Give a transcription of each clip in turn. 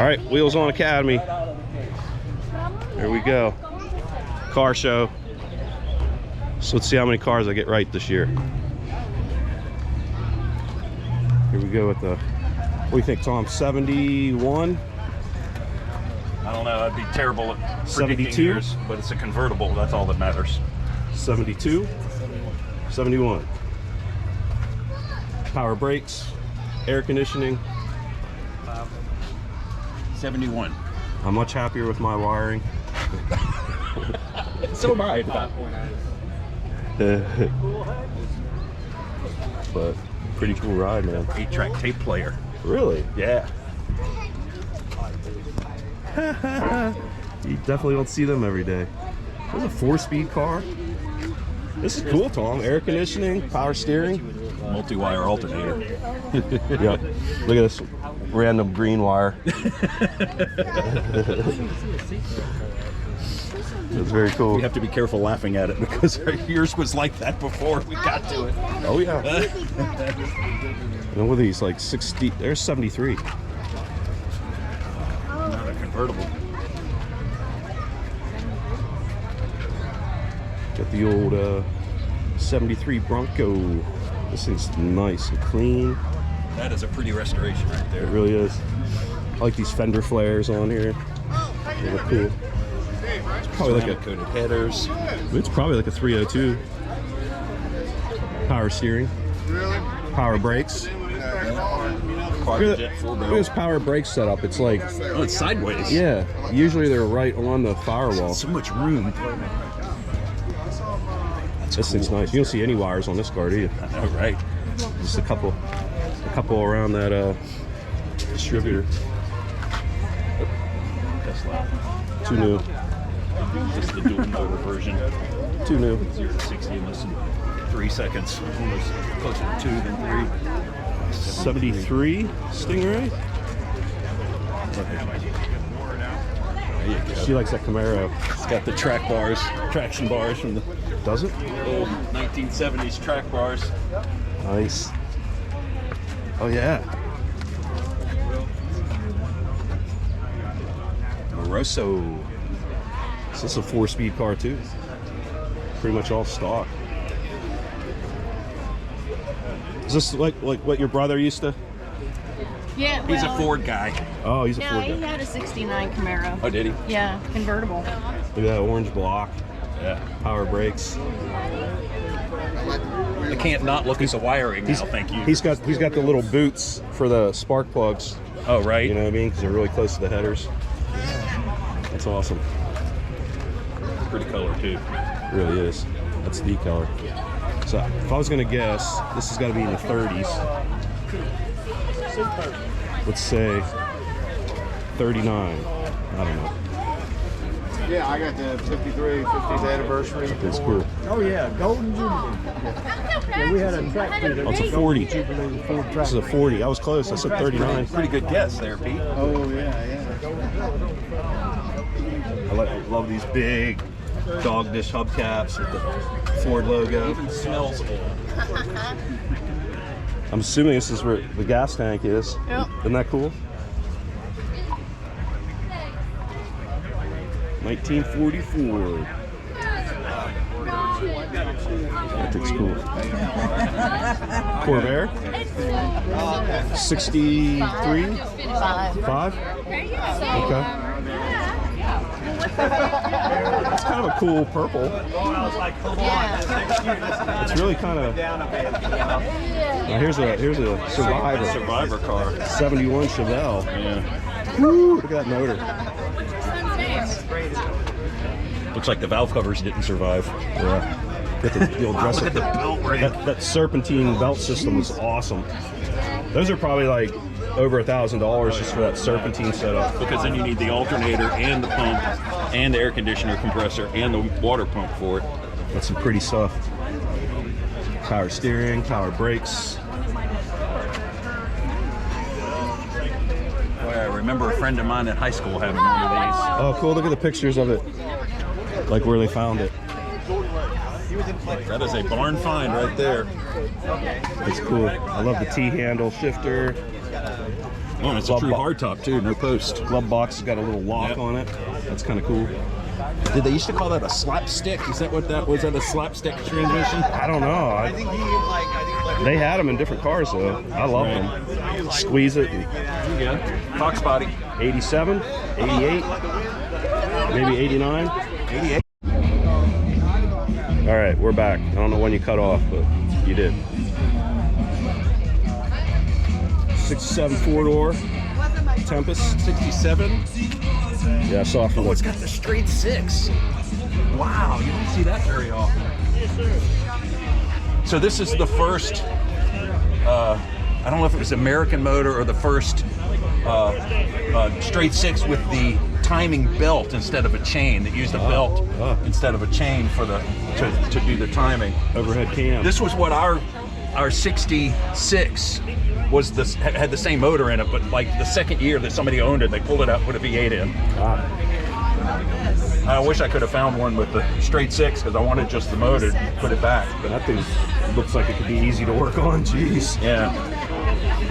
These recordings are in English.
All right, Wheels On Academy. There we go. Car show. So let's see how many cars I get right this year. Here we go with the, what do you think, Tom? 71? I don't know, I'd be terrible at 72 years, but it's a convertible, that's all that matters. 72, 71. Power brakes, air conditioning. 71. I'm much happier with my wiring. So am I. But pretty cool ride, man. 8-track tape player. Really? Yeah. You definitely don't see them every day. There's a 4-speed car. This is cool, Tom. Air conditioning, power steering. Multi-wire alternator. Yep. Look at this random green wire. That's very cool. We have to be careful laughing at it because yours was like that before we got to it. Oh yeah. And what are these, like 60? There's 73. Not a convertible. Got the old 73 Bronco. This thing's nice and clean. That is a pretty restoration right It there. really is. I like these fender flares on here. They look cool. It's probably like Coated headers. It's probably like a 302. Power steering. Power brakes. Quadjet Look at this power brake setup. It's like, Oh, it's sideways. yeah, usually they're right on the firewall. So much room. This thing's nice. You don't see any wires on this car, do you? All right. Just a couple around that distributor. Tesla. Too new. Just the dual motor version. Too new. 0 to 60 in less than 3 seconds. Almost closer to 2 than 3. 73 Stingray. There you go. She likes that Camaro. It's got the traction bars from the Does it? old 1970s track bars. Nice. Oh yeah. Moroso. So this is a 4-speed car too. Pretty much all stock. Is this like what your brother used to? Yeah, He's a well, Ford guy. Oh, he's a No, Ford he guy. had a '69 Camaro. Oh, did he? Yeah, convertible. Look at that orange block. Yeah. Power brakes. I can't not look at the wiring now, thank you. He's got the little boots for the spark plugs. Oh, right. You know what I mean? Because they're really close to the headers. That's awesome. Pretty color, too. It really is. That's the color. So if I was gonna guess, this has got to be in the 30s. Let's say 39. I don't know. Yeah, I got the 53, 50th anniversary. It's cool. Oh yeah, Golden Jubilee. Yeah, we had a tractor that Oh, it's a 40. Jubilee Ford This tractor. is a 40. I was close. I said 39. Pretty good guess there, Pete. Oh, yeah. I love these big dog dish hubcaps with the Ford logo. Even smells old. I'm assuming this is where the gas tank is. Yep. Isn't that cool? 1944. That thing's cool. Corvair. 63. 5. Okay. It's kind of a cool purple. It's really kind of. Now here's a Survivor. Survivor car. 71 Chevelle. Yeah. Woo, look at that motor. Looks like the valve covers didn't survive. Yeah. Get the old dress up. That serpentine belt system is awesome. Those are probably like over $1,000 just for that serpentine setup. Because then you need the alternator and the pump and the air conditioner compressor and the water pump for it. That's some pretty stuff. Power steering, power brakes. Boy, I remember a friend of mine in high school having one of these. Oh, cool. Look at the pictures of it. Like where they found it. That is a barn find right there. It's cool. I love the T-handle shifter. Oh, and it's a Glove true bo- hardtop too, no post. Glove box has got a little lock Yep. on it. That's kind of cool. Did they used to call that a slapstick? Is that what that was? That a slapstick transmission? I don't know. They had them in different cars though. I love them. Squeeze it. Yeah. Fox body. 87, 88, maybe 89. 88. All right, we're back. I don't know when you cut off, but you did. 67 four-door Tempest. 67. Yeah, I saw it from Oh, it's got the straight 6. Wow, you don't see that very often. So this is the first, I don't know if it was American Motor or the first straight 6 with the timing belt instead of a chain, that used a belt instead of a chain for the to do the timing. overhead cam. This was what our 66 was, this had the same motor in it, but like the second year that somebody owned it, they pulled it out, put a V8 in. I wish I could have found one with the straight 6 because I wanted just the motor, put it back. But That thing looks like it could be easy to work on. Jeez, yeah,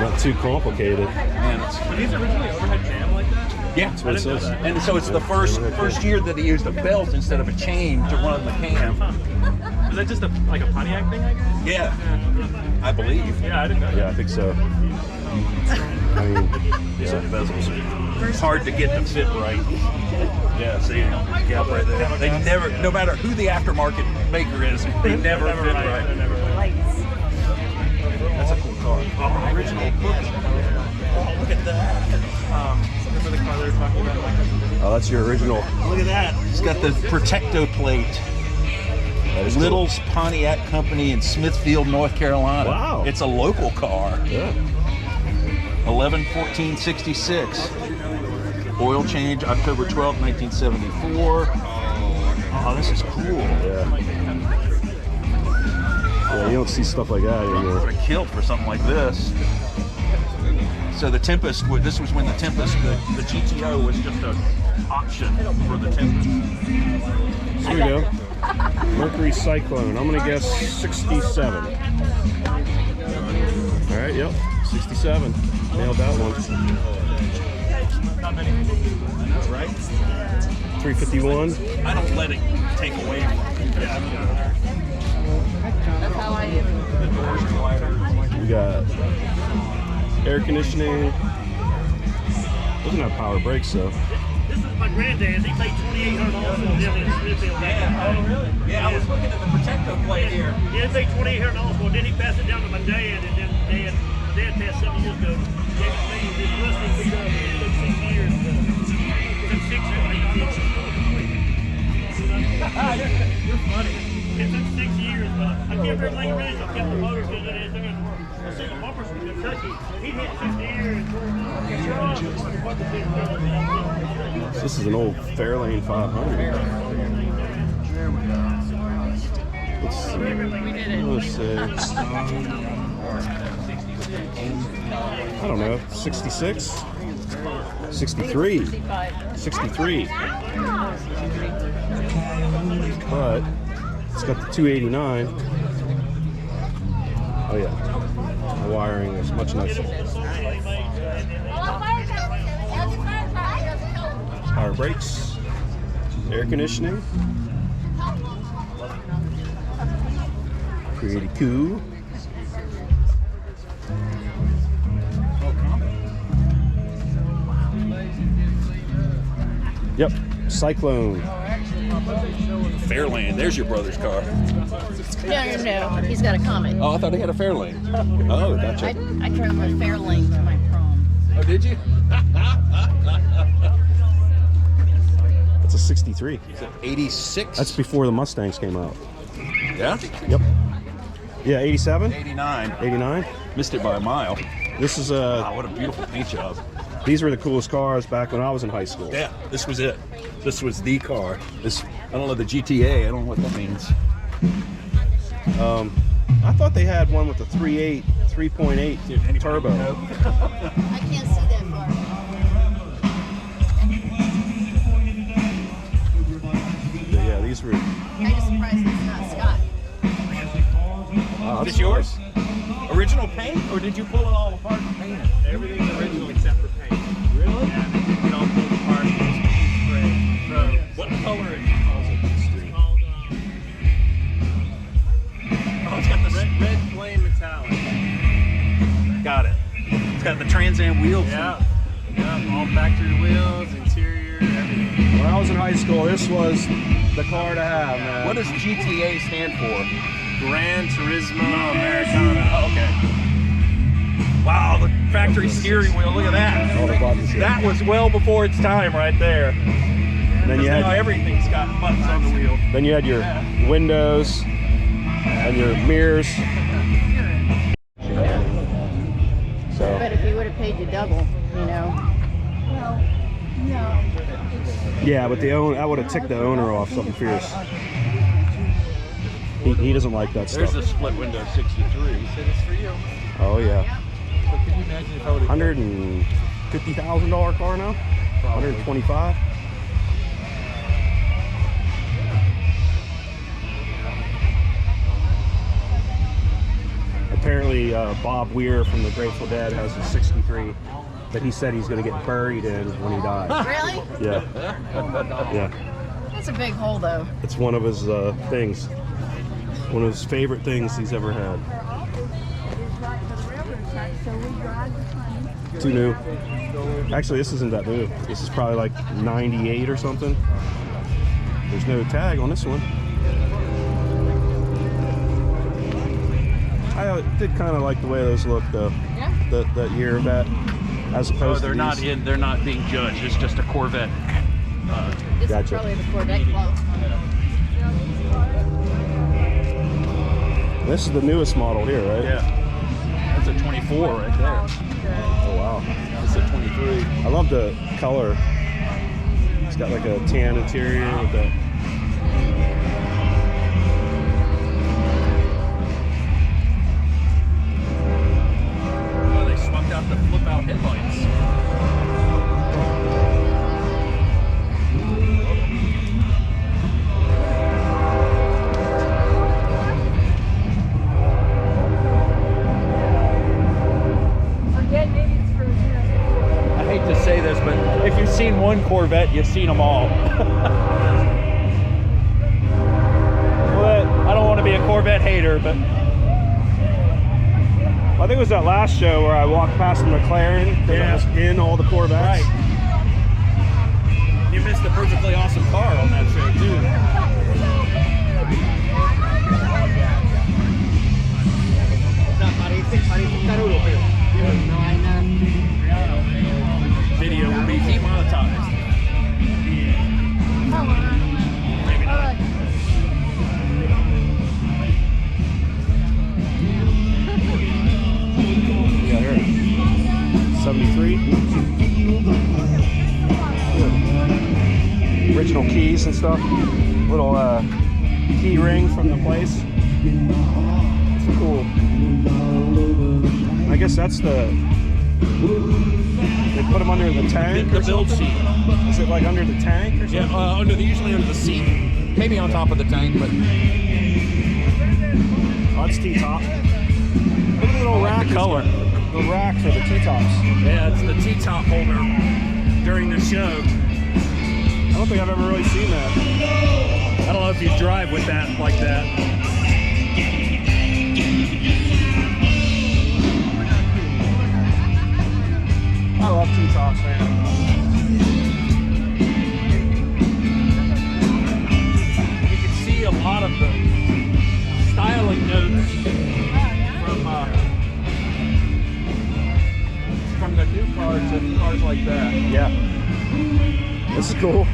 not too complicated. man, Were these originally overhead cam like that? yeah. That's what it says. And so it's the first year that he used a belt instead of a chain to run the cam. Is that just like a Pontiac thing, I guess? Yeah, I believe. Yeah, I didn't know. Yeah, I think so. I mean, These are bezels. It's hard to get them fit right. Yeah, see, gap right there. They never, no matter who the aftermarket maker is, they never fit right. That's a cool car. Oh, original book. Oh, look at that. Remember the car they were talking about? oh, that's your original. Look at that. It's got the Protecto plate. That is cool. Little's Pontiac Company in Smithfield, North Carolina. Wow. It's a local car. Yeah. 11/14/66. Oil change October 12th, 1974. Oh, this is cool. Yeah. Yeah, you don't see stuff like that I would anymore. have killed for something like this. So the Tempest, this was when the Tempest, the GTO was just an option for the Tempest. Here we go. Mercury Cyclone. I'm gonna guess 67. All right, yep, 67. Nailed that one. Right? 351. I don't let it take away from it. That's how I am. The doors are wider. We got air conditioning. Doesn't have power brakes though. This is my granddad's. He paid $2,800 for them in Smithfield. Yeah, oh really? Yeah, I was looking at the Protecto plate here. Yeah, he paid $2,800 for it. Then he passed it down to my dad, and then my dad passed 7 years ago. Gave it to me. This rusty beat up. It took 6 years. It took 6 years. You're funny. It took 6 years, but I kept everything around. I kept the motors because it didn't work. I see the bumpers from Kentucky. He hit 50 years. This is an old Fairlane 500. Let's see. We did it. Let's see. I don't know. 66? 63. 63. But it's got the 289. Oh yeah. The wiring is much nicer. Power brakes, air conditioning. Pretty cool. Yep, Cyclone. Fairlane, there's your brother's car. No. He's got a comment. Oh, I thought he had a Fairlane. Oh, gotcha. I drove a Fairlane to my prom. Oh, did you? That's a 63. 86? That's before the Mustangs came out. Yeah? Yep. Yeah, 87, 89. 89. Missed it by a mile. This is Wow, what a beautiful paint job. these were the coolest cars back when I was in high school. Yeah, this was it. This was the car. This, I don't know, the GTA, I don't know what that means. I thought they had one with the 3.8 turbo. I can't see that far. Yeah, these were. I'm just surprised it's not Scott. Wow, Is this yours? Original paint, or did you pull it all apart and paint it? Everything's original except for Yeah. Yeah, all factory wheels, interior, everything. When I was in high school, this was the car to have, man. What does GTA stand for? Gran Turismo Americana. Oh, okay. Wow, the factory steering wheel. Look at that. All the buttons here. That was well before its time right there. And then you Now had, everything's got buttons on the wheel. then you had your windows and your mirrors. So But if he would have paid you double, you know. yeah, but I would have ticked the owner off something fierce. He doesn't like that There's stuff. a split window 63. He said it's for you. Oh yeah, So can you imagine if I would have $150,000 car now. 125. Apparently, Bob Weir from the Grateful Dead has a '63 that he said he's going to get buried in when he dies. Really? Yeah, yeah. That's a big hole, though. It's one of his things. One of his favorite things he's ever had. Too new. Actually, this isn't that new. This is probably like 98 or something. There's no tag on this one. I did kind of like the way those look, though. Yeah. That year of that, as opposed they're to not these. they're not being judged. It's just a Corvette. This Gotcha. is probably the Corvette club. This is the newest model here, right? Yeah. That's a 24 right there. Oh wow. It's a 23. I love the color. It's got like a tan interior with that. Well, they swapped out the flip out headlights. I hate to say this, but if you've seen one Corvette, you've seen them all. But I don't want to be a Corvette hater, but I think it was that last show where I walked past the McLaren. Yeah. I was in all the Corvettes. right. You missed a perfectly awesome car on that show too. Video will be demonetized. Maybe not. Yeah, here. 73. Yeah. Original keys and stuff. Little key ring from the place. It's cool. I guess that's the. They put them under the tank. The or build something? seat. Is it like under the tank or something? Yeah, usually under the seat. Maybe on top of the tank, but Oh, that's T-top. Look at the little rack. the color. The rack for the T-tops. Yeah, it's the T-top holder during the show. I don't think I've ever really seen that. I don't know if you drive with that like that. I love T-tops, man. You can see a lot of the styling notes from the new cars and cars like that. Yeah. This is cool.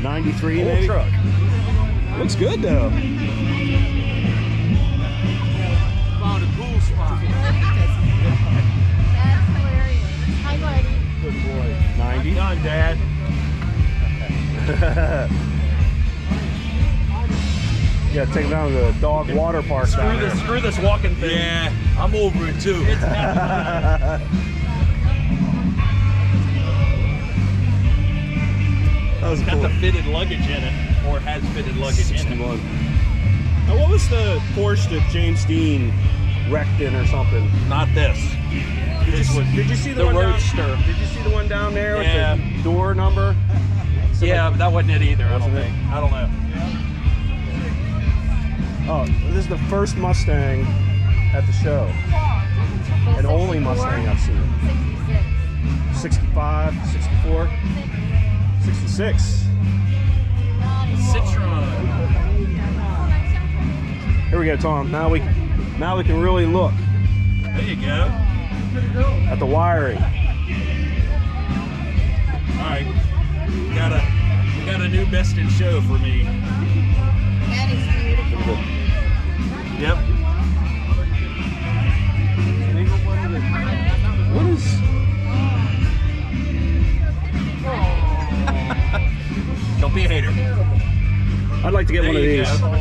93 Old maybe? truck. Looks good though. Found a cool spot. That's hilarious. Hi, buddy. Good boy. 90. Done, Dad. Yeah, take it down to the dog water park down there. Screw this walking thing. Yeah, I'm over it too. It's not That was got cool. the fitted luggage in it, or has fitted luggage in it. 61. Now, what was the Porsche that James Dean wrecked in or something? Not this. This was Did you see the, the one Roadster. Down, did you see the one down there Yeah. with the door number? Yeah, but that wasn't it either. I don't Wasn't it? think. I don't know. Oh, this is the first Mustang at the show. And only Mustang I've seen. 66. 65, 64, 66. Citron. Here we go, Tom. Now we can really look There you go. at the wiring. All right. We got a new best in show for me. And he's beautiful. Yep. What is? Don't be a hater. I'd like to get There one of you these. go.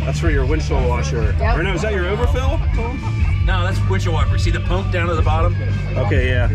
That's for your windshield washer. Yep. Or no, is that your overfill, Tom? No, that's windshield wiper. See the pump down at the bottom? Okay, yeah.